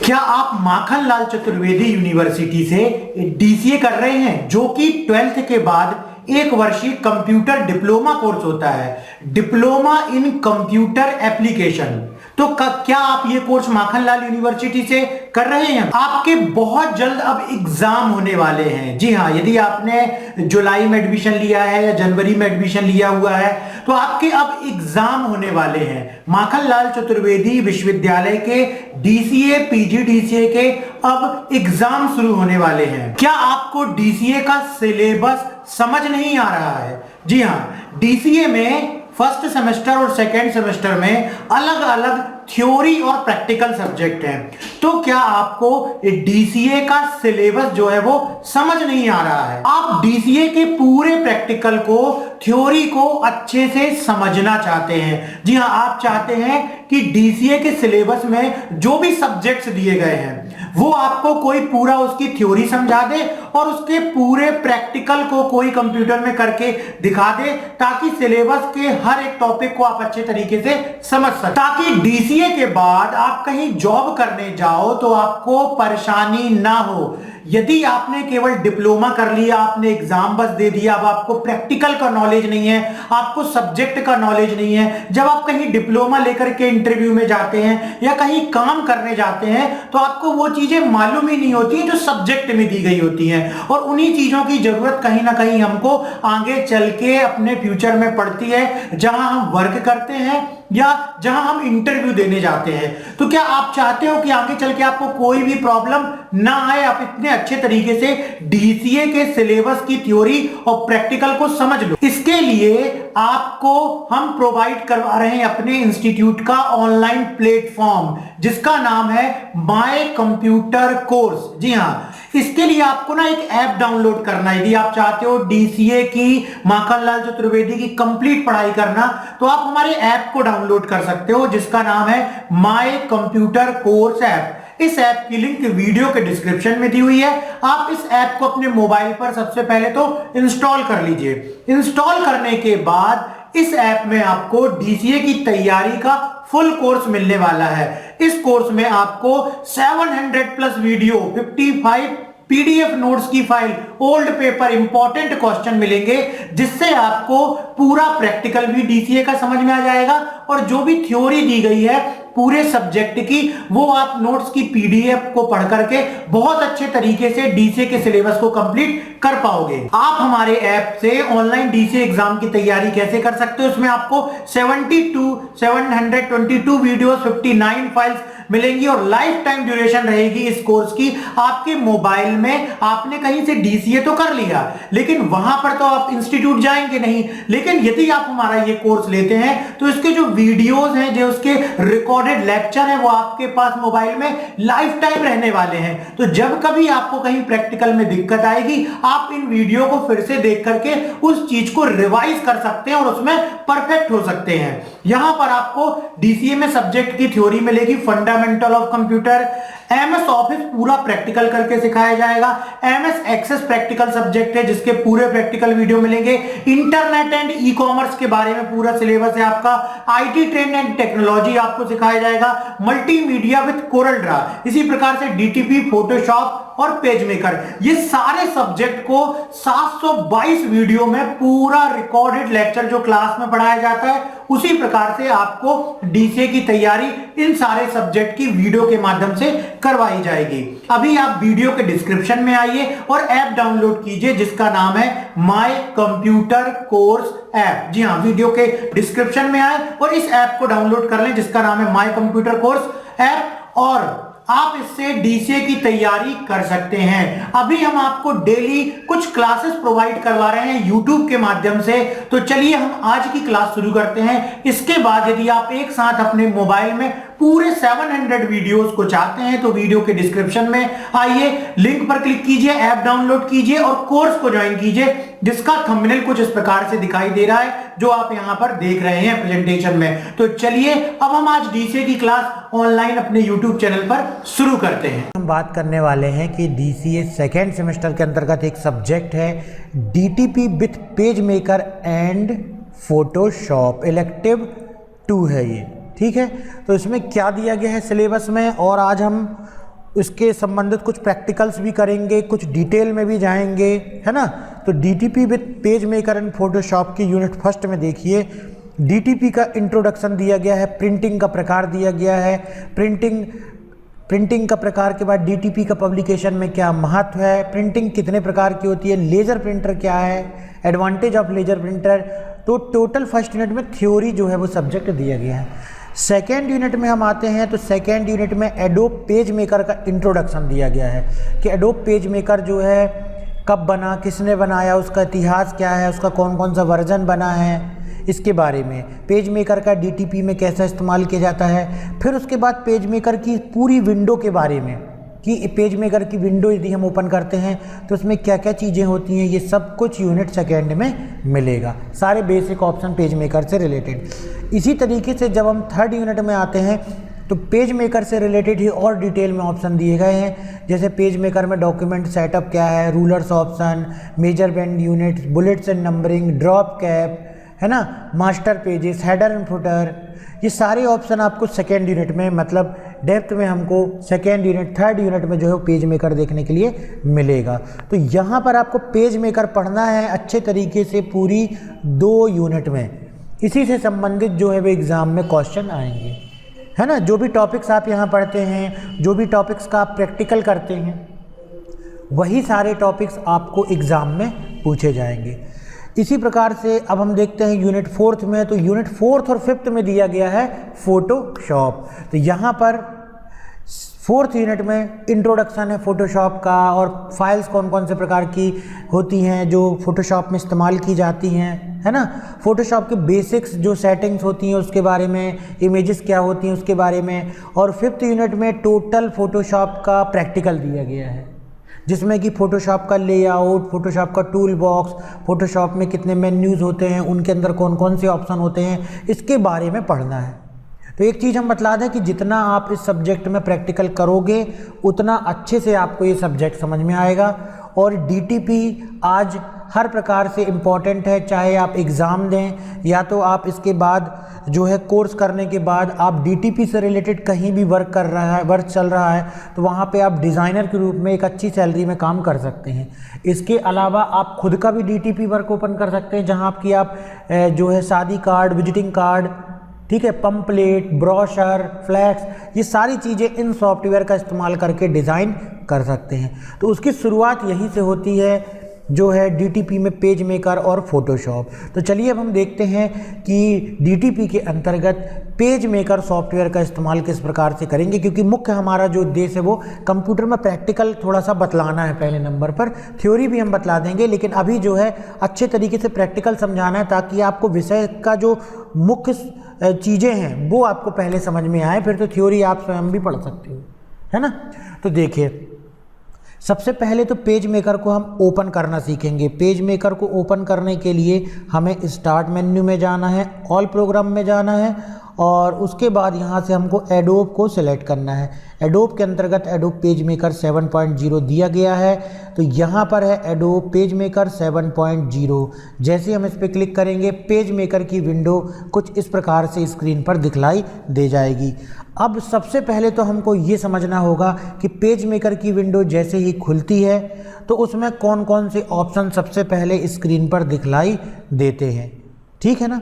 क्या आप माखनलाल चतुर्वेदी यूनिवर्सिटी से डीसीए कर रहे हैं, जो कि 12th के बाद एक वर्षीय कंप्यूटर डिप्लोमा कोर्स होता है, डिप्लोमा इन कंप्यूटर एप्लीकेशन। तो क्या आप ये कोर्स माखनलाल यूनिवर्सिटी से कर रहे हैं? आपके बहुत जल्द अब एग्जाम होने वाले हैं। जी हाँ, यदि आपने जुलाई में एडमिशन लिया है या जनवरी में एडमिशन लिया हुआ है तो आपके अब एग्जाम होने वाले हैं। माखनलाल चतुर्वेदी विश्वविद्यालय के डीसीए पीजी डीसीए के अब एग्जाम शुरू होने वाले हैं। क्या आपको डीसीए का सिलेबस समझ नहीं आ रहा है? जी हाँ, डीसीए में फर्स्ट सेमेस्टर और सेकेंड सेमेस्टर में अलग अलग थ्योरी और प्रैक्टिकल सब्जेक्ट हैं। तो क्या आपको डीसीए का सिलेबस जो है वो समझ नहीं आ रहा है? आप डीसीए के पूरे प्रैक्टिकल को, थ्योरी को अच्छे से समझना चाहते हैं। जी हाँ, आप चाहते हैं कि डीसीए के सिलेबस में जो भी सब्जेक्ट्स दिए गए हैं वो आपको कोई पूरा उसकी थ्योरी समझा दे और उसके पूरे प्रैक्टिकल को कोई कंप्यूटर में करके दिखा दे, ताकि सिलेबस के हर एक टॉपिक को आप अच्छे तरीके से समझ सकें, ताकि डीसीए के बाद आप कहीं जॉब करने जाओ तो आपको परेशानी ना हो। यदि आपने केवल डिप्लोमा कर लिया, आपने एग्जाम बस दे दिया, अब आपको प्रैक्टिकल का नॉलेज नहीं है, आपको सब्जेक्ट का नॉलेज नहीं है, जब आप कहीं डिप्लोमा लेकर के इंटरव्यू में जाते हैं या कहीं काम करने जाते हैं तो आपको वो चीजें मालूम ही नहीं होती जो सब्जेक्ट में दी गई होती हैं। और उन्हीं चीजों की जरूरत कहीं ना कहीं हमको आगे चल के अपने फ्यूचर में पड़ती है, जहां हम वर्क करते हैं या जहां हम इंटरव्यू देने जाते हैं। तो क्या आप चाहते हो कि आगे चल के आपको कोई भी प्रॉब्लम ना आए, आप इतने अच्छे तरीके से डीसीए के सिलेबस की थ्योरी और प्रैक्टिकल को समझ लो? इसके लिए आपको हम प्रोवाइड करवा रहे हैं अपने इंस्टीट्यूट का ऑनलाइन प्लेटफॉर्म, जिसका नाम है माय कंप्यूटर कोर्स। जी हाँ, इसके लिए आपको ना एक ऐप डाउनलोड करना है। यदि आप चाहते हो डीसीए की, माखनलाल चतुर्वेदी की कंप्लीट पढ़ाई करना, तो आप हमारे ऐप को डाउनलोड कर सकते हो, जिसका नाम है माय कंप्यूटर कोर्स ऐप। इस ऐप की लिंक वीडियो के डिस्क्रिप्शन में दी हुई है। आप इस ऐप को अपने मोबाइल पर सबसे पहले तो इंस्टॉल कर लीजिए। इंस्टॉल करने के बाद इस ऐप में आपको डीसीए की तैयारी का फुल कोर्स मिलने वाला है। इस कोर्स में आपको 700 प्लस वीडियो, 55 पीडीएफ नोट्स की file, old paper, important question मिलेंगे, जिससे आपको पूरा प्रैक्टिकल भी डीसीए का समझ में आ जाएगा और जो भी थ्योरी दी गई है पूरे सब्जेक्ट की, वो आप नोट्स की पीडीएफ को पढ़ करके बहुत अच्छे तरीके से डीसीए के सिलेबस को कंप्लीट कर पाओगे। आप हमारे ऐप से ऑनलाइन डीसीए एग्जाम की तैयारी कैसे कर सकते हो? उसमें आपको 722 वीडियोस, 59 फाइल्स मिलेंगी और लाइफ टाइम ड्यूरेशन रहेगी इस कोर्स की। आपके मोबाइल में आपने कहीं से डीसीए तो कर लिया, लेकिन वहां पर तो आप इंस्टीट्यूट जाएंगे नहीं। लेकिन यदि आप हमारा ये कोर्स लेते हैं तो इसके जो वीडियोस हैं, जो उसके रिकॉर्डेड लेक्चर है, वो आपके पास मोबाइल में लाइफ टाइम रहने वाले हैं। तो जब कभी आपको कहीं प्रैक्टिकल में दिक्कत आएगी, आप इन वीडियो को फिर से देख करके उस चीज को रिवाइज कर सकते हैं और उसमें परफेक्ट हो सकते हैं। यहां पर आपको डीसीए में सब्जेक्ट की थ्योरी मिलेगी, fundamental of computer, MS office पूरा प्रैक्टिकल करके सिखाया जाएगा, एमएस एक्सेस प्रैक्टिकल सब्जेक्ट है जिसके पूरे प्रैक्टिकल वीडियो मिलेंगे, इंटरनेट एंड ई कॉमर्स के बारे में पूरा सिलेबस है आपका, आईटी ट्रेंड एंड टेक्नोलॉजी आपको सिखाया जाएगा, मल्टीमीडिया विद कोरल ड्रा, इसी प्रकार से डीटीपी, फोटोशॉप और पेज मेकर। ये सारे सब्जेक्ट को 722 वीडियो में पूरा रिकॉर्डेड लेक्चर जो क्लास में पढ़ाया जाता है, उसी प्रकार से आपको डीसीए की तैयारी इन सारे सब्जेक्ट की वीडियो के माध्यम से करवाई जाएगी। अभी आप वीडियो के डिस्क्रिप्शन में आइए और ऐप डाउनलोड कीजिए, जिसका नाम है माय कंप्यूटर कोर्स ऐप। जी हाँ, वीडियो के डिस्क्रिप्शन में आए और इस ऐप को डाउनलोड कर लें, जिसका नाम है माय कंप्यूटर कोर्स ऐप, और आप इससे डीसीए की तैयारी कर सकते हैं। अभी हम आपको डेली कुछ क्लासेस प्रोवाइड करवा रहे हैं यूट्यूब के माध्यम से। तो चलिए हम आज की क्लास शुरू करते हैं। इसके बाद यदि आप एक साथ अपने मोबाइल में पूरे 700 वीडियोस को चाहते हैं तो वीडियो के डिस्क्रिप्शन में आइए, लिंक पर क्लिक कीजिए, ऐप डाउनलोड कीजिए और कोर्स को ज्वाइन कीजिए, जिसका थंबनेल कुछ इस प्रकार से दिखाई दे रहा है जो आप यहां पर देख रहे हैं प्रेजेंटेशन में। तो चलिए अब हम आज डीसीए की क्लास ऑनलाइन अपने यूट्यूब चैनल पर शुरू करते हैं। हम बात करने वाले हैं कि डीसीए सेकेंड सेमेस्टर के अंतर्गत एक सब्जेक्ट है DTP with page maker and Photoshop, elective 2 है ये। ठीक है, तो इसमें क्या दिया गया है सिलेबस में, और आज हम उसके संबंधित कुछ प्रैक्टिकल्स भी करेंगे, कुछ डिटेल में भी जाएंगे, है ना। तो DTP with page maker and Photoshop की यूनिट फर्स्ट में देखिए डीटीपी का इंट्रोडक्शन दिया गया है, प्रिंटिंग का प्रकार दिया गया है, प्रिंटिंग का प्रकार के बाद डीटीपी का पब्लिकेशन में क्या महत्व है, प्रिंटिंग कितने प्रकार की होती है, लेजर प्रिंटर क्या है, एडवांटेज ऑफ लेजर प्रिंटर। तो टोटल फर्स्ट यूनिट में थ्योरी जो है वो सब्जेक्ट दिया गया है। सेकेंड यूनिट में हम आते हैं तो सेकेंड यूनिट में एडोब पेज मेकर का इंट्रोडक्शन दिया गया है कि एडोब पेज मेकर जो है कब बना, किसने बनाया, उसका इतिहास क्या है, उसका कौन कौन सा वर्जन बना है, इसके बारे में, पेज मेकर का डीटीपी में कैसा इस्तेमाल किया जाता है। फिर उसके बाद पेज मेकर की पूरी विंडो के बारे में कि पेज मेकर की विंडो यदि हम ओपन करते हैं तो उसमें क्या क्या चीज़ें होती हैं, ये सब कुछ यूनिट सेकेंड में मिलेगा, सारे बेसिक ऑप्शन पेज मेकर से रिलेटेड। इसी तरीके से जब हम थर्ड यूनिट में आते हैं तो पेज मेकर से रिलेटेड ही और डिटेल में ऑप्शन दिए गए हैं, जैसे पेज मेकर में डॉक्यूमेंट सेटअप क्या है, rulers option, measurement units, bullets and numbering, drop cap, है ना, master pages, header and footer, ये सारे ऑप्शन आपको सेकेंड यूनिट में, मतलब डेप्थ में हमको सेकेंड यूनिट थर्ड यूनिट में जो है पेज मेकर देखने के लिए मिलेगा। तो यहाँ पर आपको पेज मेकर पढ़ना है अच्छे तरीके से पूरी 2 यूनिट में, इसी से संबंधित जो है वो एग्ज़ाम में क्वेश्चन आएंगे, है ना। जो भी टॉपिक्स आप यहाँ पढ़ते हैं, जो भी टॉपिक्स का आप प्रैक्टिकल करते हैं, वही सारे टॉपिक्स आपको एग्ज़ाम में पूछे जाएंगे। इसी प्रकार से अब हम देखते हैं यूनिट फोर्थ में। तो यूनिट फोर्थ और फिफ्थ में दिया गया है फोटोशॉप। तो यहाँ पर फोर्थ यूनिट में इंट्रोडक्शन है फोटोशॉप का और फाइल्स कौन कौन से प्रकार की होती हैं जो फोटोशॉप में इस्तेमाल की जाती हैं, है ना। फोटोशॉप के बेसिक्स जो सेटिंग्स होती हैं उसके बारे में, इमेजेस क्या होती हैं उसके बारे में। और फिफ्थ यूनिट में टोटल फोटोशॉप का प्रैक्टिकल दिया गया है, जिसमें कि फ़ोटोशॉप का लेआउट, फ़ोटोशॉप का टूल बॉक्स, फ़ोटोशॉप में कितने मेन्यूज़ होते हैं, उनके अंदर कौन कौन से ऑप्शन होते हैं, इसके बारे में पढ़ना है। तो एक चीज़ हम बतला दें कि जितना आप इस सब्जेक्ट में प्रैक्टिकल करोगे उतना अच्छे से आपको ये सब्जेक्ट समझ में आएगा। और डीटीपी आज हर प्रकार से इम्पॉर्टेंट है, चाहे आप एग्ज़ाम दें या तो आप इसके बाद जो है कोर्स करने के बाद आप डीटीपी से रिलेटेड कहीं भी वर्क चल रहा है तो वहाँ पे आप डिज़ाइनर के रूप में एक अच्छी सैलरी में काम कर सकते हैं। इसके अलावा आप खुद का भी डीटीपी वर्क ओपन कर सकते हैं, जहाँ आपकी आप जो है शादी कार्ड, विजिटिंग कार्ड, ठीक है, पम्पलेट, ब्रोशर, फ्लैक्स, ये सारी चीज़ें इन सॉफ्टवेयर का इस्तेमाल करके डिज़ाइन कर सकते हैं। तो उसकी शुरुआत यहीं से होती है जो है डीटीपी में पेज मेकर और फोटोशॉप। तो चलिए अब हम देखते हैं कि डीटीपी के अंतर्गत पेज मेकर सॉफ्टवेयर का इस्तेमाल किस प्रकार से करेंगे, क्योंकि मुख्य हमारा जो उद्देश्य है वो कंप्यूटर में प्रैक्टिकल थोड़ा सा बतलाना है पहले नंबर पर, थ्योरी भी हम बतला देंगे, लेकिन अभी जो है अच्छे तरीके से प्रैक्टिकल समझाना है ताकि आपको विषय का जो मुख्य चीज़ें हैं वो आपको पहले समझ में आए, फिर तो थ्योरी आप स्वयं भी पढ़ सकते हो, है ना। तो देखिए सबसे पहले तो पेज मेकर को हम ओपन करना सीखेंगे। पेज मेकर को ओपन करने के लिए हमें स्टार्ट मेन्यू में जाना है, ऑल प्रोग्राम में जाना है और उसके बाद यहाँ से हमको एडोब को सिलेक्ट करना है। एडोब के अंतर्गत एडोब पेज मेकर 7.0 दिया गया है, तो यहाँ पर है एडोब पेज मेकर 7.0। जैसे हम इस पर क्लिक करेंगे पेज मेकर की विंडो कुछ इस प्रकार से स्क्रीन पर दिखलाई दे जाएगी। अब सबसे पहले तो हमको ये समझना होगा कि पेज मेकर की विंडो जैसे ही खुलती है तो उसमें कौन कौन से ऑप्शन सबसे पहले स्क्रीन पर दिखलाई देते हैं, ठीक है ना।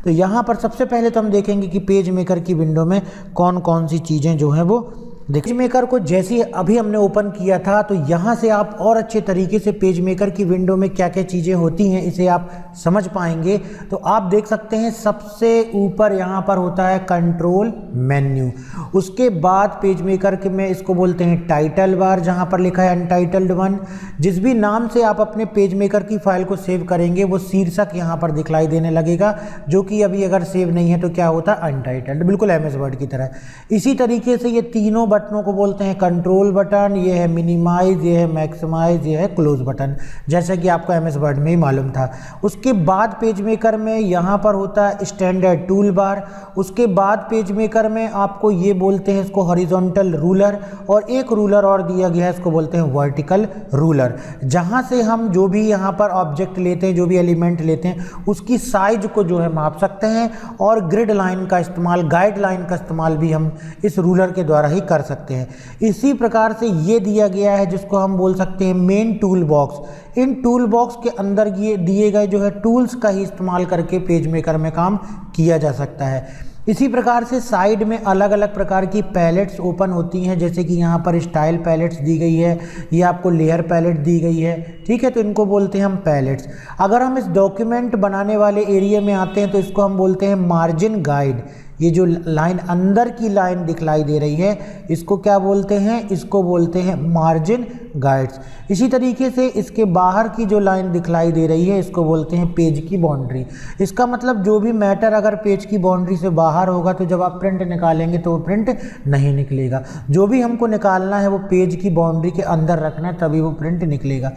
तो यहाँ पर सबसे पहले तो हम देखेंगे कि पेज मेकर की विंडो में कौन कौन सी चीज़ें जो हैं वो पेज मेकर को जैसे अभी हमने ओपन किया था तो यहाँ से आप और अच्छे तरीके से पेज मेकर की विंडो में क्या क्या चीज़ें होती हैं इसे आप समझ पाएंगे। तो आप देख सकते हैं सबसे ऊपर यहाँ पर होता है कंट्रोल मेन्यू, उसके बाद पेज मेकर के में इसको बोलते हैं टाइटल बार, जहाँ पर लिखा है अनटाइटल्ड 1। जिस भी नाम से आप अपने पेज मेकर की फाइल को सेव करेंगे वो शीर्षक यहाँ पर दिखलाई देने लगेगा, जो कि अभी अगर सेव नहीं है तो क्या होता है अनटाइटल्ड, बिल्कुल MS वर्ड की तरह। इसी तरीके से ये तीनों बटनों को बोलते हैं कंट्रोल बटन, ये है मिनिमाइज, ये है मैक्सिमाइज, ये है क्लोज बटन, जैसा कि आपको MS वर्ड में ही मालूम था। उसके बाद पेज मेकर में यहाँ पर होता है स्टैंडर्ड टूल बार, उसके बाद पेज मेकर में आपको ये बोलते हैं इसको हॉरिजॉन्टल रूलर, और एक रूलर और दिया गया है इसको बोलते हैं वर्टिकल रूलर, जहाँ से हम जो भी यहाँ पर ऑब्जेक्ट लेते हैं, जो भी एलिमेंट लेते हैं उसकी साइज को जो है माप सकते हैं। और ग्रिड लाइन का इस्तेमाल, गाइड लाइन का इस्तेमाल भी हम इस रूलर के द्वारा ही कर कर सकते हैं। इसी प्रकार से ये दिया गया है जिसको हम बोल सकते हैं मेन टूल बॉक्स। इन टूल बॉक्स के अंदर ये दिए गए जो है टूल्स का ही इस्तेमाल करके पेज मेकर में काम किया जा सकता है। इसी प्रकार से साइड में अलग अलग प्रकार की पैलेट्स ओपन होती हैं, जैसे कि यहाँ पर स्टाइल पैलेट्स दी गई है, ये आपको लेयर पैलेट दी गई है, ठीक है, तो इनको बोलते हैं हम पैलेट्स। अगर हम इस डॉक्यूमेंट बनाने वाले एरिया में आते हैं तो इसको हम बोलते हैं मार्जिन गाइड। ये जो लाइन अंदर की लाइन दिखलाई दे रही है इसको क्या बोलते हैं, इसको बोलते हैं मार्जिन गाइड्स। इसी तरीके से इसके बाहर की जो लाइन दिखलाई दे रही है इसको बोलते हैं पेज की बाउंड्री। इसका मतलब जो भी मैटर अगर पेज की बाउंड्री से बाहर होगा तो जब आप प्रिंट निकालेंगे तो वो प्रिंट नहीं निकलेगा। जो भी हमको निकालना है वो पेज की बाउंड्री के अंदर रखना है, तभी वो प्रिंट निकलेगा।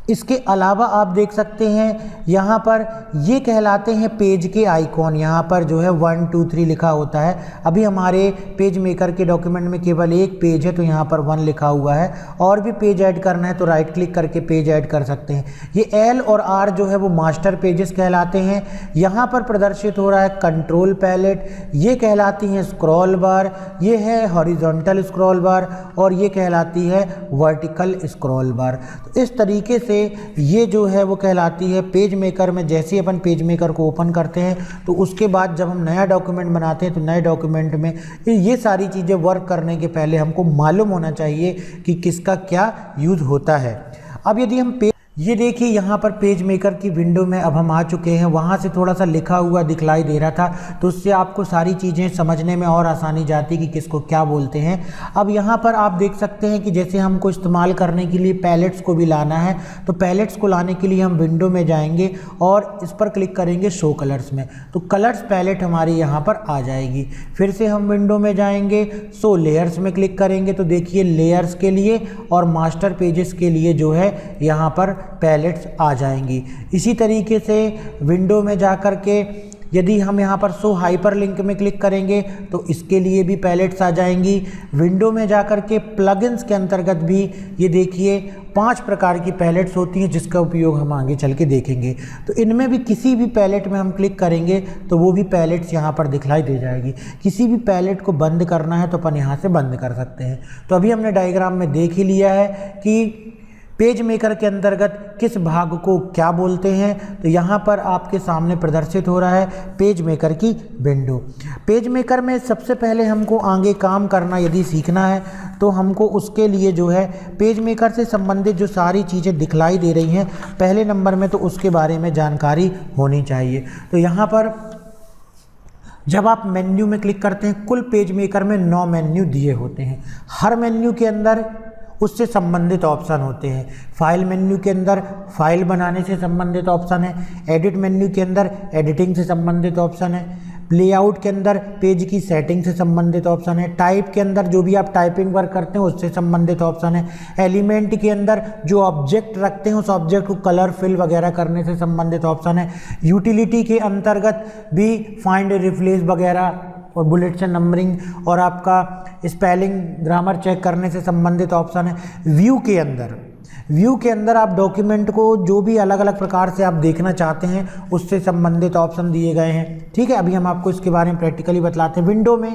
इसके अलावा आप देख सकते हैं यहाँ पर ये कहलाते हैं पेज के आइकॉन। यहाँ पर जो है 1 2 3 लिखा होता है। अभी हमारे पेज मेकर के डॉक्यूमेंट में केवल एक पेज है तो यहाँ पर 1 लिखा हुआ है। और भी पेज ऐड करना है तो राइट क्लिक करके पेज ऐड कर सकते हैं। ये L और R जो है वो मास्टर पेजेस कहलाते हैं। यहाँ पर प्रदर्शित हो रहा है कंट्रोल पैलेट, ये कहलाती हैं स्क्रॉल बार, ये है हॉरिजॉन्टल स्क्रॉल बार और ये कहलाती है वर्टिकल स्क्रॉल बार। तो इस तरीके से ये जो है वो कहलाती है पेज मेकर में। जैसे ही अपन पेज मेकर को ओपन करते हैं तो उसके बाद जब हम नया डॉक्यूमेंट बनाते हैं तो नए डॉक्यूमेंट में ये सारी चीज़ें वर्क करने के पहले हमको मालूम होना चाहिए कि किसका क्या यूज़ होता है। अब यदि हम ये देखिए यहाँ पर पेज मेकर की विंडो में अब हम आ चुके हैं। वहाँ से थोड़ा सा लिखा हुआ दिखलाई दे रहा था तो उससे आपको सारी चीज़ें समझने में और आसानी जाती कि किसको क्या बोलते हैं। अब यहाँ पर आप देख सकते हैं कि जैसे हमको इस्तेमाल करने के लिए पैलेट्स को भी लाना है तो पैलेट्स को लाने के लिए हम विंडो में जाएंगे और इस पर क्लिक करेंगे शो कलर्स में, तो कलर्स पैलेट हमारी यहाँ पर आ जाएगी। फिर से हम विंडो में जाएंगे, शो लेयर्स में क्लिक करेंगे तो देखिए लेयर्स के लिए और मास्टर पेजेस के लिए जो है यहाँ पर पैलेट्स आ जाएंगी। इसी तरीके से विंडो में जाकर के यदि हम यहाँ पर शो हाइपरलिंक में क्लिक करेंगे तो इसके लिए भी पैलेट्स आ जाएंगी। विंडो में जाकर के प्लगइन्स के अंतर्गत भी ये देखिए 5 प्रकार की पैलेट्स होती हैं जिसका उपयोग हम आगे चल के देखेंगे। तो इनमें भी किसी भी पैलेट में हम क्लिक करेंगे तो वो भी पैलेट्स यहाँ पर दिखलाई दे जाएगी। किसी भी पैलेट को बंद करना है तो अपन यहाँ से बंद कर सकते हैं। तो अभी हमने डायग्राम में देख ही लिया है कि पेज मेकर के अंतर्गत किस भाग को क्या बोलते हैं। तो यहाँ पर आपके सामने प्रदर्शित हो रहा है पेज मेकर की विंडो। पेज मेकर में सबसे पहले हमको आगे काम करना यदि सीखना है तो हमको उसके लिए जो है पेज मेकर से संबंधित जो सारी चीज़ें दिखलाई दे रही हैं पहले नंबर में तो उसके बारे में जानकारी होनी चाहिए। तो यहाँ पर जब आप मेन्यू में क्लिक करते हैं, कुल पेज मेकर में 9 मेन्यू दिए होते हैं। हर मेन्यू के अंदर उससे संबंधित ऑप्शन होते हैं। फाइल मेन्यू के अंदर फाइल बनाने से संबंधित ऑप्शन है, एडिट मेन्यू के अंदर एडिटिंग से संबंधित ऑप्शन है, लेआउट के अंदर पेज की सेटिंग से संबंधित ऑप्शन है, टाइप के अंदर जो भी आप टाइपिंग वर्क करते हैं उससे संबंधित ऑप्शन है, एलिमेंट के अंदर जो ऑब्जेक्ट रखते हैं उस ऑब्जेक्ट को कलर फिल वगैरह करने से संबंधित ऑप्शन है, यूटिलिटी के अंतर्गत भी फाइंड रिप्लेस वगैरह और बुलेट्स नंबरिंग और आपका स्पेलिंग ग्रामर चेक करने से संबंधित ऑप्शन है। व्यू के अंदर आप डॉक्यूमेंट को जो भी अलग अलग प्रकार से आप देखना चाहते हैं उससे संबंधित ऑप्शन दिए गए हैं। ठीक है, अभी हम आपको इसके बारे में प्रैक्टिकली बतलाते हैं। विंडो में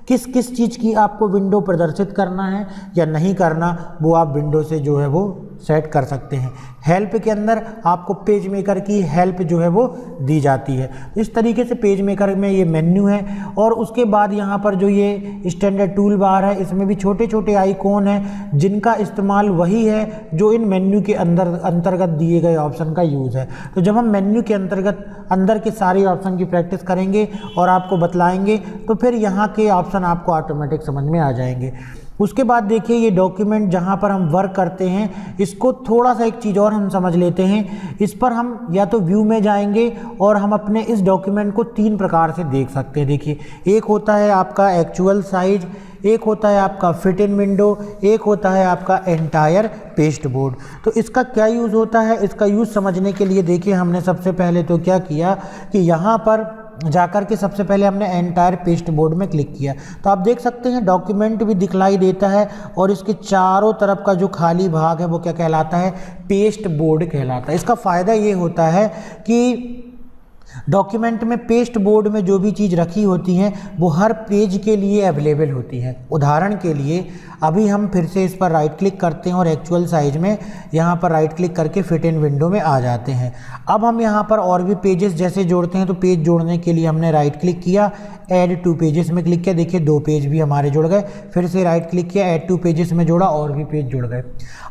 किस किस चीज़ की आपको विंडो प्रदर्शित करना है या नहीं करना वो आप विंडो से जो है वो सेट कर सकते हैं। हेल्प के अंदर आपको पेज मेकर की हेल्प जो है वो दी जाती है। इस तरीके से पेज मेकर में ये मेन्यू है और उसके बाद यहाँ पर जो ये स्टैंडर्ड टूल बार है इसमें भी छोटे छोटे आइकॉन हैं जिनका इस्तेमाल वही है जो इन मेन्यू के अंतर्गत दिए गए ऑप्शन का यूज़ है। तो जब हम मेन्यू के अंतर्गत अंदर के सारे ऑप्शन की प्रैक्टिस करेंगे और आपको बतलाएंगे तो फिर यहाँ के ऑप्शन आपको ऑटोमेटिक समझ में आ जाएंगे। उसके बाद देखिए ये डॉक्यूमेंट जहाँ पर हम वर्क करते हैं इसको थोड़ा सा एक चीज़ और हम समझ लेते हैं। इस पर हम या तो व्यू में जाएंगे और हम अपने इस डॉक्यूमेंट को 3 प्रकार से देख सकते हैं। देखिए, एक होता है आपका एक्चुअल साइज, एक होता है आपका फिट इन विंडो, एक होता है आपका एंटायर पेस्ट बोर्ड। तो इसका क्या यूज़ होता है, इसका यूज़ समझने के लिए देखिए हमने सबसे पहले तो क्या किया कि यहाँ पर जाकर के सबसे पहले हमने एंटायर पेस्ट बोर्ड में क्लिक किया। तो आप देख सकते हैं डॉक्यूमेंट भी दिखलाई देता है और इसके चारों तरफ का जो खाली भाग है वो क्या कहलाता है, पेस्ट बोर्ड कहलाता है। इसका फ़ायदा ये होता है कि डॉक्यूमेंट में पेस्ट बोर्ड में जो भी चीज़ रखी होती हैं वो हर पेज के लिए अवेलेबल होती है। उदाहरण के लिए अभी हम फिर से इस पर राइट क्लिक करते हैं और एक्चुअल साइज में यहाँ पर राइट क्लिक करके फिट इन विंडो में आ जाते हैं। अब हम यहाँ पर और भी पेजेस जैसे जोड़ते हैं, तो पेज जोड़ने के लिए हमने राइट क्लिक किया, ऐड टू पेजेस में क्लिक किया, देखिए 2 पेज भी हमारे जुड़ गए। फिर से राइट क्लिक किया, ऐड टू पेजेस में जोड़ा और भी पेज जुड़ गए।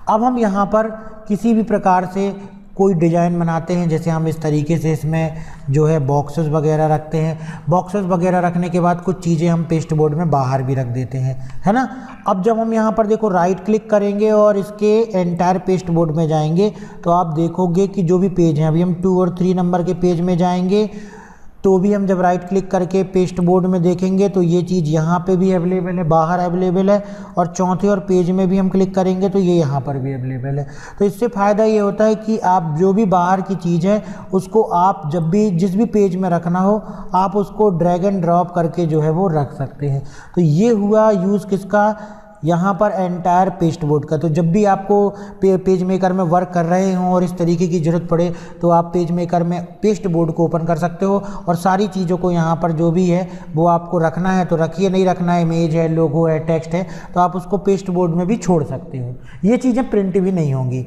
अब हम यहाँ पर किसी भी प्रकार से कोई डिज़ाइन बनाते हैं, जैसे हम इस तरीके से इसमें जो है बॉक्सेस वगैरह रखते हैं। बॉक्सेस वगैरह रखने के बाद कुछ चीज़ें हम पेस्ट बोर्ड में बाहर भी रख देते हैं, है ना। अब जब हम यहाँ पर देखो राइट क्लिक करेंगे और इसके एंटायर पेस्ट बोर्ड में जाएंगे तो आप देखोगे कि जो भी पेज हैं, अभी हम 2 और 3 नंबर के पेज में जाएंगे तो भी हम जब राइट क्लिक करके पेस्ट बोर्ड में देखेंगे तो ये चीज़ यहाँ पे भी अवेलेबल है, बाहर अवेलेबल है, और चौथे और पेज में भी हम क्लिक करेंगे तो ये यहाँ पर भी अवेलेबल है। तो इससे फ़ायदा ये होता है कि आप जो भी बाहर की चीज़ है उसको आप जब भी जिस भी पेज में रखना हो आप उसको ड्रैग एंड ड्रॉप करके जो है वो रख सकते हैं। तो ये हुआ यूज़ किसका, यहाँ पर एंटायर पेस्ट बोर्ड का। तो जब भी आपको पेज मेकर में वर्क कर रहे हों और इस तरीके की ज़रूरत पड़े तो आप पेज मेकर में पेस्ट बोर्ड को ओपन कर सकते हो और सारी चीज़ों को यहाँ पर जो भी है वो आपको रखना है तो रखिए, नहीं रखना है, इमेज है, लोगो है, टेक्स्ट है, तो आप उसको पेस्ट बोर्ड में भी छोड़ सकते हो। ये चीज़ें प्रिंट भी नहीं होंगी।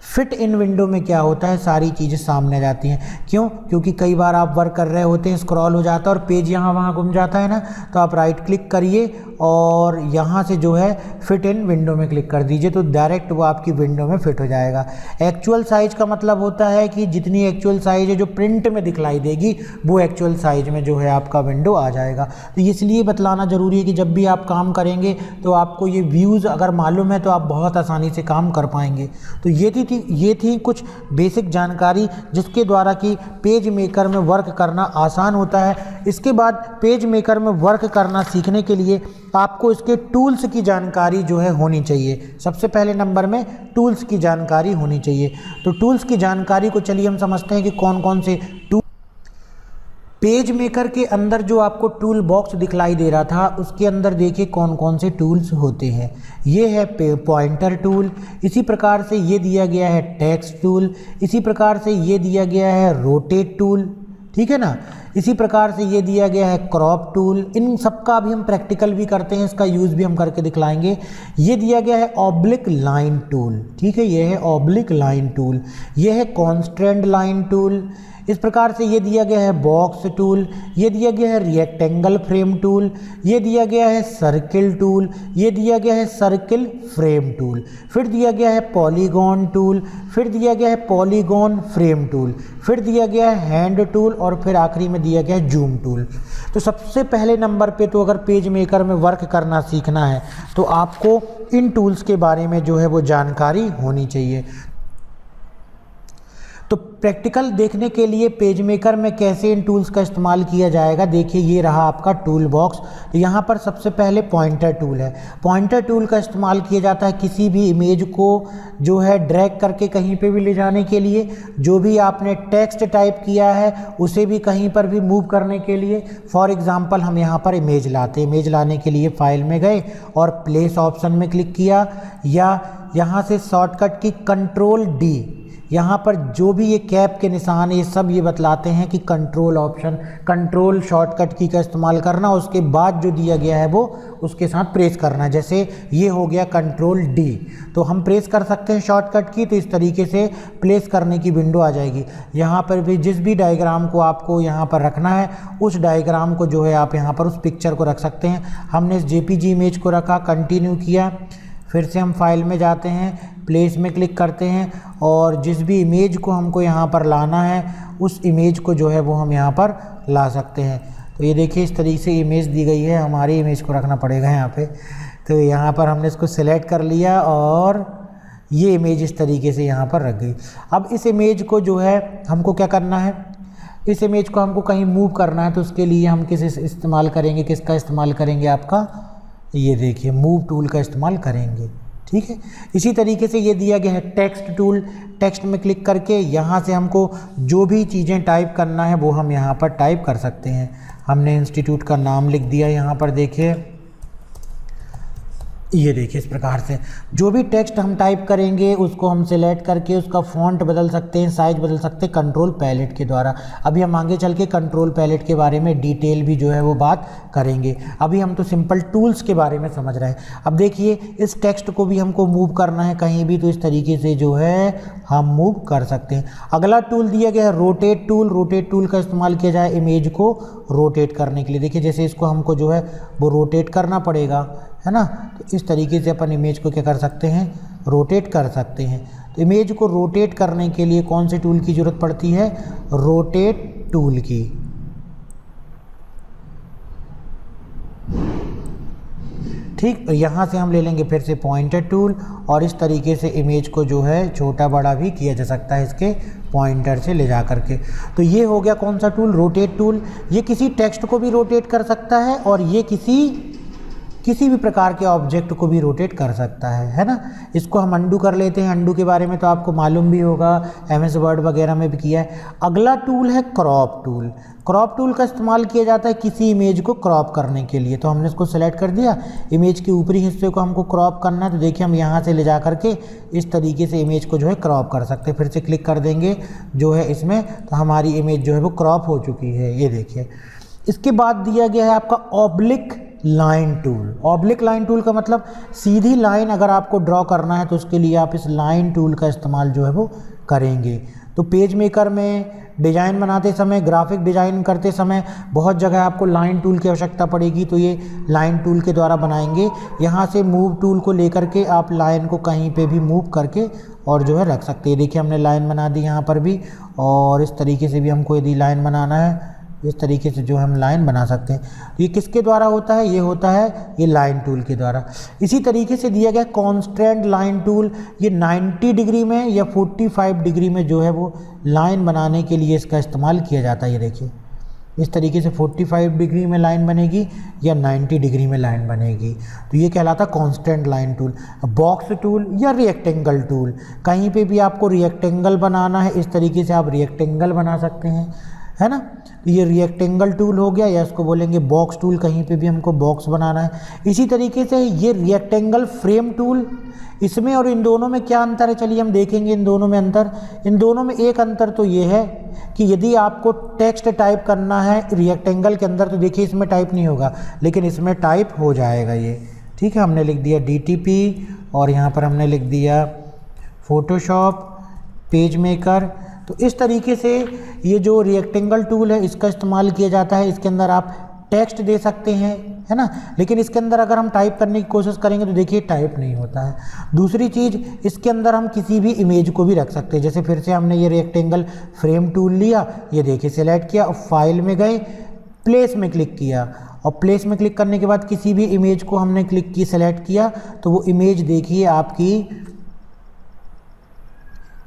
फिट इन विंडो में क्या होता है, सारी चीज़ें सामने जाती हैं। क्यों? क्योंकि कई बार आप वर्क कर रहे होते हैं, स्क्रॉल हो जाता है और पेज यहाँ वहाँ घूम जाता है ना, तो आप राइट क्लिक करिए और यहाँ से जो है फिट इन विंडो में क्लिक कर दीजिए तो डायरेक्ट वो आपकी विंडो में फिट हो जाएगा। एक्चुअल साइज़ का मतलब होता है कि जितनी एक्चुअल साइज़ है जो प्रिंट में दिखलाई देगी वो एक्चुअल साइज़ में जो है आपका विंडो आ जाएगा। तो इसलिए बतलाना ज़रूरी है कि जब भी आप काम करेंगे तो आपको ये व्यूज़ अगर मालूम है तो आप बहुत आसानी से काम कर पाएंगे। तो ये थी कुछ बेसिक जानकारी जिसके द्वारा कि पेज मेकर में वर्क करना आसान होता है। इसके बाद पेज मेकर में वर्क करना सीखने के लिए आपको इसके टूल्स की जानकारी जो है होनी चाहिए। सबसे पहले नंबर में टूल्स की जानकारी होनी चाहिए। तो टूल्स की जानकारी को चलिए हम समझते हैं कि कौन कौन से पेज मेकर के अंदर जो आपको टूल बॉक्स दिखलाई दे रहा था उसके अंदर देखिए कौन कौन से टूल्स होते हैं। ये है पॉइंटर टूल, इसी प्रकार से ये दिया गया है टेक्स्ट टूल, इसी प्रकार से ये दिया गया है रोटेट टूल, ठीक है ना। इसी प्रकार से ये दिया गया है क्रॉप टूल। इन सब का भी हम प्रैक्टिकल भी करते हैं, इसका यूज़ भी हम करके दिखलाएंगे। ये दिया गया है ऑब्लिक लाइन टूल, ठीक है, ये है ऑब्लिक लाइन टूल। ये है कॉन्स्ट्रेंट लाइन टूल। इस प्रकार से ये दिया गया है बॉक्स टूल, ये दिया गया है रेक्टेंगल फ्रेम टूल, ये दिया गया है सर्किल टूल, ये दिया गया है सर्किल फ्रेम टूल, फिर दिया गया है पॉलीगॉन टूल, फिर दिया गया है पॉलीगॉन फ्रेम टूल, फिर दिया गया है हैंड टूल और फिर आखिरी में दिया गया है जूम टूल। तो सबसे पहले नंबर पे तो अगर पेज मेकर में वर्क करना सीखना है तो आपको इन टूल्स के बारे में जो है वो जानकारी होनी चाहिए। तो प्रैक्टिकल देखने के लिए पेज मेकर में कैसे इन टूल्स का इस्तेमाल किया जाएगा, देखिए ये रहा आपका टूल बॉक्स। तो यहाँ पर सबसे पहले पॉइंटर टूल है। पॉइंटर टूल का इस्तेमाल किया जाता है किसी भी इमेज को जो है ड्रैग करके कहीं पे भी ले जाने के लिए, जो भी आपने टेक्स्ट टाइप किया है उसे भी कहीं पर भी मूव करने के लिए। फॉर एग्जांपल हम यहाँ पर इमेज लाते, इमेज लाने के लिए फाइल में गए और प्लेस ऑप्शन में क्लिक किया, या यहाँ से शॉर्टकट की कंट्रोल डी, यहाँ पर जो भी ये कैप के निशान ये सब ये बतलाते हैं कि कंट्रोल ऑप्शन, कंट्रोल शॉर्टकट की का इस्तेमाल करना, उसके बाद जो दिया गया है वो उसके साथ प्रेस करना। जैसे ये हो गया कंट्रोल डी, तो हम प्रेस कर सकते हैं शॉर्टकट की, तो इस तरीके से प्लेस करने की विंडो आ जाएगी। यहाँ पर भी जिस भी डायग्राम को आपको यहाँ पर रखना है उस डायग्राम को जो है आप यहाँ पर उस पिक्चर को रख सकते हैं। हमने इस जेपीजी इमेज को रखा, कंटिन्यू किया, फिर से हम फाइल में जाते हैं, प्लेस में क्लिक करते हैं और जिस भी इमेज को हमको यहाँ पर लाना है उस इमेज को जो है वो हम यहाँ पर ला सकते हैं। तो ये देखिए इस तरीके से इमेज दी गई है, हमारी इमेज को रखना पड़ेगा यहाँ पे। तो यहाँ पर हमने इसको सिलेक्ट कर लिया और ये इमेज इस तरीके से यहाँ पर रख गई। अब इस इमेज को जो है हमको क्या करना है, इस इमेज को हमको कहीं मूव करना है तो उसके लिए हम इस्तेमाल करेंगे, किसका इस्तेमाल करेंगे, आपका ये देखिए मूव टूल का इस्तेमाल करेंगे, ठीक है। इसी तरीके से ये दिया गया है टेक्स्ट टूल। टेक्स्ट में क्लिक करके यहाँ से हमको जो भी चीज़ें टाइप करना है वो हम यहाँ पर टाइप कर सकते हैं। हमने इंस्टीट्यूट का नाम लिख दिया, यहाँ पर देखिए ये देखिए इस प्रकार से जो भी टेक्स्ट हम टाइप करेंगे उसको हम सिलेक्ट करके उसका फॉन्ट बदल सकते हैं, साइज बदल सकते हैं कंट्रोल पैलेट के द्वारा। अभी हम आगे चल के कंट्रोल पैलेट के बारे में डिटेल भी जो है वो बात करेंगे। अभी हम तो सिंपल टूल्स के बारे में समझ रहे हैं। अब देखिए इस टेक्स्ट को भी हमको मूव करना है कहीं भी, तो इस तरीके से जो है हम मूव कर सकते हैं। अगला टूल दिया गया है रोटेट टूल। रोटेट टूल का इस्तेमाल किया जाए इमेज को रोटेट करने के लिए। देखिए जैसे इसको हमको जो है वो रोटेट करना पड़ेगा, है ना, तो इस तरीके से अपन इमेज को क्या कर सकते हैं, रोटेट कर सकते हैं। तो इमेज को रोटेट करने के लिए कौन से टूल की ज़रूरत पड़ती है, रोटेट टूल की। ठीक, यहाँ से हम ले लेंगे फिर से पॉइंटर टूल और इस तरीके से इमेज को जो है छोटा बड़ा भी किया जा सकता है इसके पॉइंटर से ले जा करके। तो ये हो गया कौन सा टूल, रोटेट टूल। ये किसी टेक्स्ट को भी रोटेट कर सकता है और ये किसी भी प्रकार के ऑब्जेक्ट को भी रोटेट कर सकता है ना। इसको हम अंडू कर लेते हैं। अंडू के बारे में तो आपको मालूम भी होगा, MS वर्ड वगैरह में भी किया है। अगला टूल है क्रॉप टूल। क्रॉप टूल का इस्तेमाल किया जाता है किसी इमेज को क्रॉप करने के लिए। तो हमने इसको सेलेक्ट कर दिया, इमेज के ऊपरी हिस्से को हमको क्रॉप करना है, तो देखिए हम यहाँ से ले जा करके इस तरीके से इमेज को जो है क्रॉप कर सकते हैं। फिर से क्लिक कर देंगे जो है इसमें, तो हमारी इमेज जो है वो क्रॉप हो चुकी है, ये देखिए। इसके बाद दिया गया है आपका oblique line tool. Oblique line tool का मतलब सीधी लाइन अगर आपको ड्रॉ करना है तो उसके लिए आप इस लाइन टूल का इस्तेमाल जो है वो करेंगे। तो पेज मेकर में डिज़ाइन बनाते समय, ग्राफिक डिज़ाइन करते समय बहुत जगह आपको लाइन टूल की आवश्यकता पड़ेगी, तो ये लाइन टूल के द्वारा बनाएंगे। यहाँ से मूव टूल को लेकर के आप लाइन को कहीं पे भी मूव करके और जो है रख सकते हैं। देखिए हमने लाइन बना दी यहाँ पर भी, और इस तरीके से भी हमको यदि लाइन बनाना है इस तरीके से जो हम लाइन बना सकते हैं। तो ये किसके द्वारा होता है, ये होता है ये लाइन टूल के द्वारा। इसी तरीके से दिया गया कॉन्स्टेंट लाइन टूल। ये 90 डिग्री में या 45 डिग्री में जो है वो लाइन बनाने के लिए इसका इस्तेमाल किया जाता है। ये देखिए इस तरीके से 45 डिग्री में लाइन बनेगी या 90 डिग्री में लाइन बनेगी, तो ये कहलाता है constant line tool. Box tool या रिएक्टेंगल टूल, कहीं पे भी आपको रिएक्टेंगल बनाना है इस तरीके से आप रिएक्टेंगल बना सकते हैं, है ना। ये रिएक्टेंगल टूल हो गया, या इसको बोलेंगे बॉक्स टूल, कहीं पे भी हमको बॉक्स बनाना है। इसी तरीके से ये रिएक्टेंगल फ्रेम टूल, इसमें और इन दोनों में क्या अंतर है, चलिए हम देखेंगे इन दोनों में अंतर। इन दोनों में एक अंतर तो ये है कि यदि आपको टेक्स्ट टाइप करना है रिएक्टेंगल के अंदर तो देखिए इसमें टाइप नहीं होगा, लेकिन इसमें टाइप हो जाएगा ये। ठीक है, हमने लिख दिया DTP और यहाँ पर हमने लिख दिया फोटोशॉप, पेज मेकर। तो इस तरीके से ये जो रिएक्टेंगल टूल है इसका इस्तेमाल किया जाता है। इसके अंदर आप टेक्स्ट दे सकते हैं, है ना, लेकिन इसके अंदर अगर हम टाइप करने की कोशिश करेंगे तो देखिए टाइप नहीं होता है। दूसरी चीज़, इसके अंदर हम किसी भी इमेज को भी रख सकते हैं। जैसे फिर से हमने ये रिएक्टेंगल फ्रेम टूल लिया, ये देखिए सेलेक्ट किया और फाइल में गए, प्लेस में क्लिक किया, और प्लेस में क्लिक करने के बाद किसी भी इमेज को हमने क्लिक की, सेलेक्ट किया, तो वो इमेज देखिए आपकी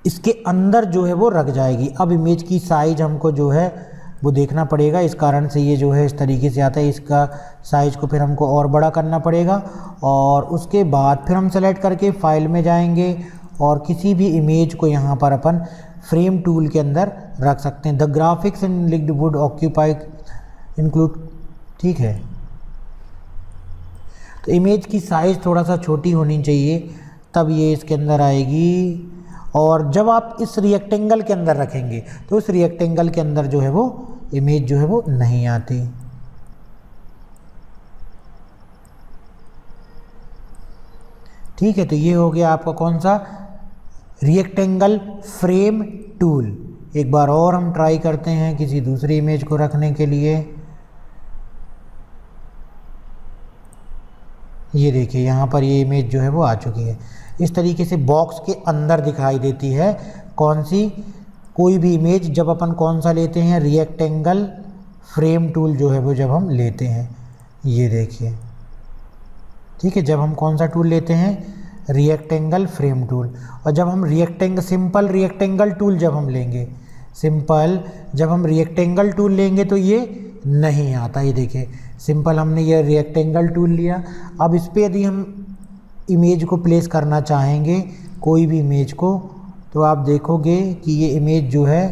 इसके अंदर जो है वो रख जाएगी। अब इमेज की साइज हमको जो है वो देखना पड़ेगा, इस कारण से ये जो है इस तरीके से आता है। इसका साइज़ को फिर हमको और बड़ा करना पड़ेगा, और उसके बाद फिर हम सेलेक्ट करके फाइल में जाएंगे और किसी भी इमेज को यहाँ पर अपन फ्रेम टूल के अंदर रख सकते हैं। The graphics in linked would occupy include, ठीक है। तो इमेज की साइज़ थोड़ा सा छोटी होनी चाहिए, तब ये इसके अंदर आएगी। और जब आप इस रिएक्टेंगल के अंदर रखेंगे तो उस रिएक्टेंगल के अंदर जो है वो इमेज जो है वो नहीं आती। ठीक है, तो ये हो गया आपका कौन सा, रिएक्टेंगल फ्रेम टूल। एक बार और हम ट्राई करते हैं किसी दूसरी इमेज को रखने के लिए। ये देखिए यहाँ पर ये इमेज जो है वो आ चुकी है। इस तरीके से बॉक्स के अंदर दिखाई देती है कौन सी, कोई भी इमेज जब अपन कौन सा लेते हैं, रिएक्टेंगल फ्रेम टूल जो है वो जब हम लेते हैं, ये देखिए। ठीक है, जब हम कौन सा टूल लेते हैं, रिएक्टेंगल फ्रेम टूल। और जब हम सिंपल रिएक्टेंगल टूल जब हम लेंगे, जब हम रिएक्टेंगल टूल लेंगे तो ये नहीं आता। ये देखिए सिंपल हमने ये रिएक्टेंगल टूल लिया। अब इस पर यदि हम इमेज को प्लेस करना चाहेंगे, कोई भी इमेज को, तो आप देखोगे कि ये इमेज जो है,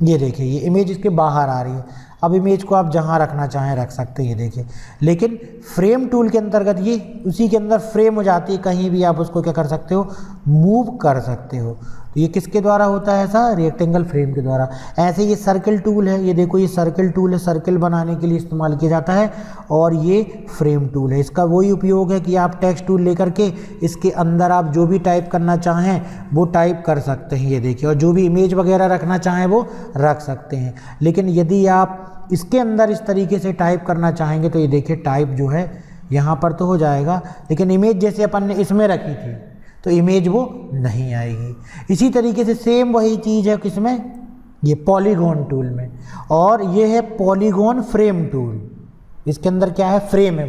ये देखिए ये इमेज इसके बाहर आ रही है। अब इमेज को आप जहाँ रखना चाहें रख सकते हैं, ये देखिए। लेकिन फ्रेम टूल के अंतर्गत ये उसी के अंदर फ्रेम हो जाती है, कहीं भी आप उसको क्या कर सकते हो, मूव कर सकते हो। तो ये किसके द्वारा होता है ऐसा, रेक्टेंगल फ्रेम के द्वारा। ऐसे ये सर्कल टूल है, ये देखो ये सर्कल टूल है, सर्कल बनाने के लिए इस्तेमाल किया जाता है। और ये फ्रेम टूल है, इसका वही उपयोग है कि आप टेक्स्ट टूल लेकर के इसके अंदर आप जो भी टाइप करना चाहें वो टाइप कर सकते हैं, ये देखिए। और जो भी इमेज वगैरह रखना चाहें वो रख सकते हैं। लेकिन यदि आप इसके अंदर इस तरीके से टाइप करना चाहेंगे तो ये देखिए टाइप जो है यहाँ पर तो हो जाएगा, लेकिन इमेज जैसे अपन ने इसमें रखी थी तो इमेज वो नहीं आएगी। इसी तरीके से सेम वही चीज़ है किसमें, ये पॉलीगॉन टूल में। और ये है पॉलीगॉन फ्रेम टूल, इसके अंदर क्या है, फ्रेम है,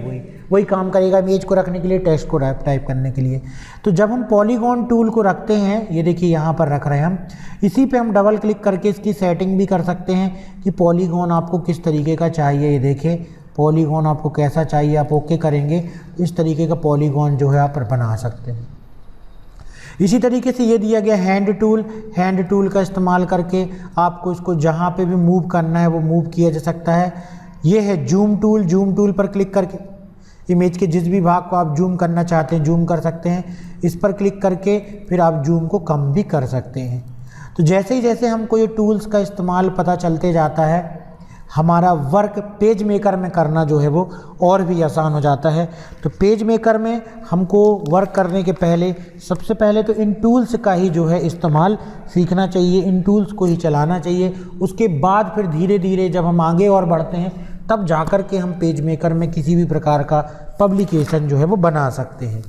वही काम करेगा इमेज को रखने के लिए, टेक्स्ट को टाइप करने के लिए। तो जब हम पॉलीगॉन टूल को रखते हैं, ये देखिए यहाँ पर रख रहे हैं हम, इसी पे हम डबल क्लिक करके इसकी सेटिंग भी कर सकते हैं कि पॉलीगॉन आपको किस तरीके का चाहिए। ये देखिए पॉलीगॉन आपको कैसा चाहिए, आप ओके करेंगे इस तरीके का पॉलीगॉन जो है आप बना सकते हैं। इसी तरीके से ये दिया गया हैंड टूल का इस्तेमाल करके आपको इसको जहाँ पे भी मूव करना है वो मूव किया जा सकता है। ये है जूम टूल पर क्लिक करके इमेज के जिस भी भाग को आप जूम करना चाहते हैं जूम कर सकते हैं। इस पर क्लिक करके फिर आप जूम को कम भी कर सकते हैं। तो जैसे ही जैसे हमको ये टूल्स का इस्तेमाल पता चलते जाता है, हमारा वर्क पेज मेकर में करना जो है वो और भी आसान हो जाता है। तो पेज मेकर में हमको वर्क करने के पहले सबसे पहले तो इन टूल्स का ही जो है इस्तेमाल सीखना चाहिए, इन टूल्स को ही चलाना चाहिए। उसके बाद फिर धीरे धीरे जब हम आगे और बढ़ते हैं तब जाकर के हम पेज मेकर में किसी भी प्रकार का पब्लिकेशन जो है वो बना सकते हैं।